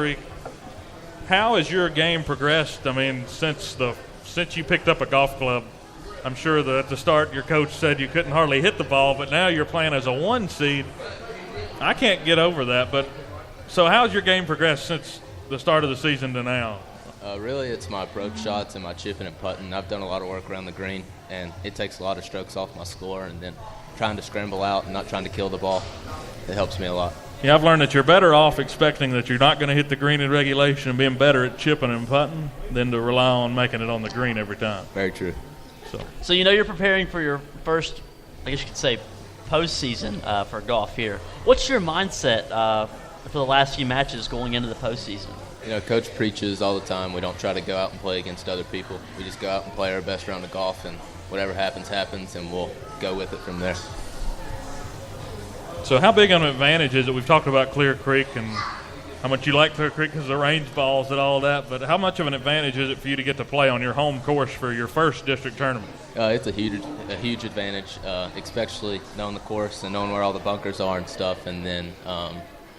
Creek. How has your game progressed? I mean, since you picked up a golf club, I'm sure that at the start your coach said you couldn't hardly hit the ball, but now you're playing as a 1 seed. I can't get over that. But so how's your game progressed since the start of the season to now? Really, it's my approach shots and my chipping and putting. I've done a lot of work around the green, and it takes a lot of strokes off my score, and then trying to scramble out and not trying to kill the ball, it helps me a lot. Yeah, I've learned that you're better off expecting that you're not going to hit the green in regulation and being better at chipping and putting than to rely on making it on the green every time. Very true. So you're preparing for your first, I guess you could say, postseason for golf here. What's your mindset for the last few matches going into the postseason? Coach preaches all the time. We don't try to go out and play against other people. We just go out and play our best round of golf, and whatever happens, happens, and we'll go with it from there. So how big an advantage is it? We've talked about Clear Creek and how much you like Clear Creek because of the range balls and all that, but how much of an advantage is it for you to get to play on your home course for your first district tournament? It's a huge advantage, especially knowing the course and knowing where all the bunkers are and stuff, and then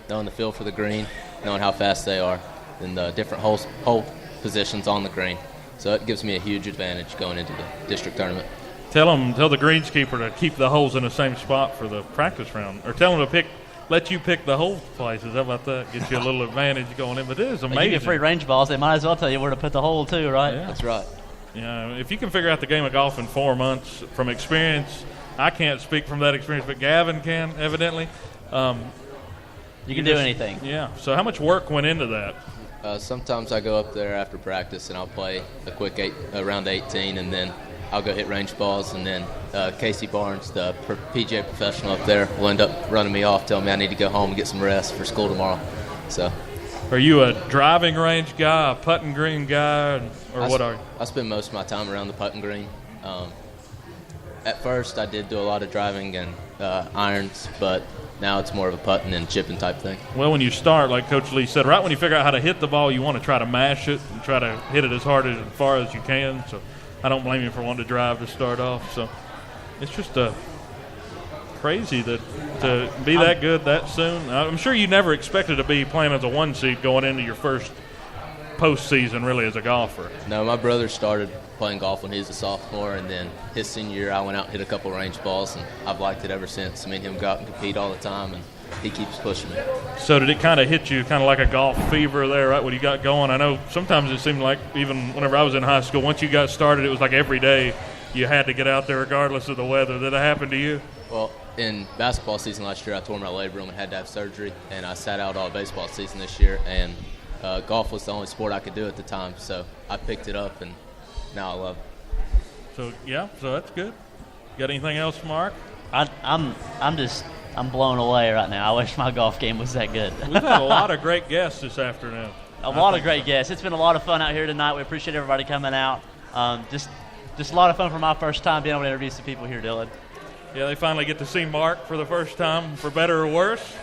knowing the feel for the green, knowing how fast they are, and the different hole positions on the green. So it gives me a huge advantage going into the district tournament. Tell the greenskeeper to keep the holes in the same spot for the practice round, or tell them to let you pick the hole places. How about that? Get you a little advantage going in. But it is amazing. You get free range balls. They might as well tell you where to put the hole too, right? Yeah. That's right. Yeah, if you can figure out the game of golf in 4 months from experience, I can't speak from that experience, but Gavin can, evidently. You can do anything. Yeah. So how much work went into that? Sometimes I go up there after practice and I'll play a quick round 18, and then I'll go hit range balls, and then Casey Barnes, the PGA professional up there, will end up running me off, telling me I need to go home and get some rest for school tomorrow. So, are you a driving range guy, a putting green guy, or what are you? I spend most of my time around the putting green. At first, I did do a lot of driving and irons, but now it's more of a putting and chipping type thing. Well, when you start, like Coach Lee said, right when you figure out how to hit the ball, you want to try to mash it and try to hit it as hard as far as you can. So I don't blame you for wanting to drive to start off. So it's just crazy to be that good that soon. I'm sure you never expected to be playing as a 1 seed going into your first postseason, really, as a golfer. No, my brother started playing golf when he was a sophomore, and then his senior year I went out and hit a couple range balls, and I've liked it ever since. Me and him go out and compete all the time, and he keeps pushing me. So did it kind of hit you kind of like a golf fever there, right, what you got going? I know sometimes it seemed like even whenever I was in high school, once you got started, it was like every day you had to get out there regardless of the weather. Did that happen to you? Well, in basketball season last year, I tore my labrum and had to have surgery, and I sat out all baseball season this year, and golf was the only sport I could do at the time, so I picked it up, and now I love it. So that's good. Got anything else, Mark? I'm blown away right now. I wish my golf game was that good. We've had a lot of great guests this afternoon. A lot of great guests. It's been a lot of fun out here tonight. We appreciate everybody coming out. Just a lot of fun for my first time being able to introduce the people here, Dylan. Yeah, they finally get to see Mark for the first time, for better or worse.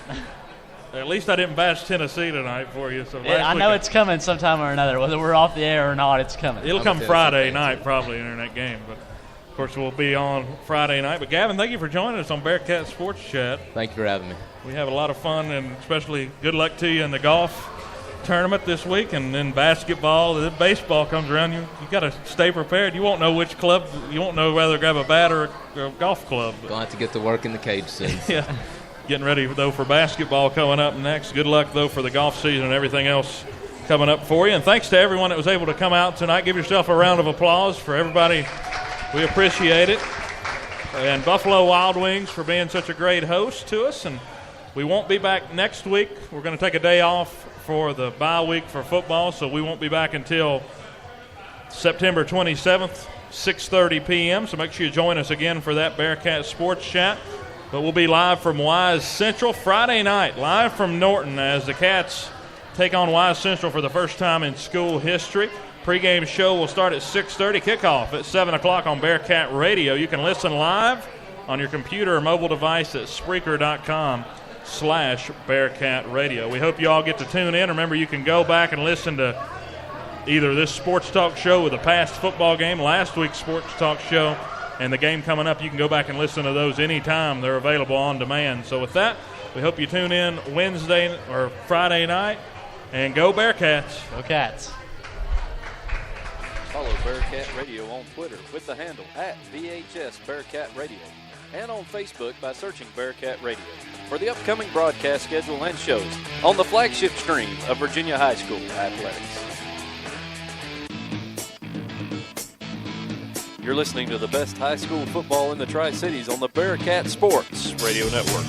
At least I didn't bash Tennessee tonight for you. So I know it's coming sometime or another. Whether we're off the air or not, it's coming. It'll come Friday night, probably, during that game. But, of course, we'll be on Friday night. But, Gavin, thank you for joining us on Bearcat Sports Chat. Thank you for having me. We have a lot of fun, and especially good luck to you in the golf tournament this week. And then basketball, then baseball comes around. You got to stay prepared. You won't know which club. You won't know whether to grab a bat or a golf club. Going to have to get to work in the cage soon. Yeah. Getting ready, though, for basketball coming up next. Good luck, though, for the golf season and everything else coming up for you. And thanks to everyone that was able to come out tonight. Give yourself a round of applause for everybody. We appreciate it. And Buffalo Wild Wings for being such a great host to us. And we won't be back next week. We're going to take a day off for the bye week for football, so we won't be back until September 27th, 6:30 p.m. So make sure you join us again for that Bearcat Sports Chat. But we'll be live from Wise Central Friday night, live from Norton as the Cats take on Wise Central for the first time in school history. Pre-game show will start at 6:30, kickoff at 7 o'clock on Bearcat Radio. You can listen live on your computer or mobile device at Spreaker.com/Bearcat Radio. We hope you all get to tune in. Remember, you can go back and listen to either this sports talk show with a past football game, last week's sports talk show, and the game coming up. You can go back and listen to those anytime. They're available on demand. So with that, we hope you tune in Wednesday or Friday night And go Bearcats. Go Cats. Follow Bearcat Radio on Twitter with the handle @VHS Bearcat Radio and on Facebook by searching Bearcat Radio for the upcoming broadcast schedule and shows on the flagship stream of Virginia High School Athletics. You're listening to the best high school football in the Tri-Cities on the Bearcat Sports Radio Network.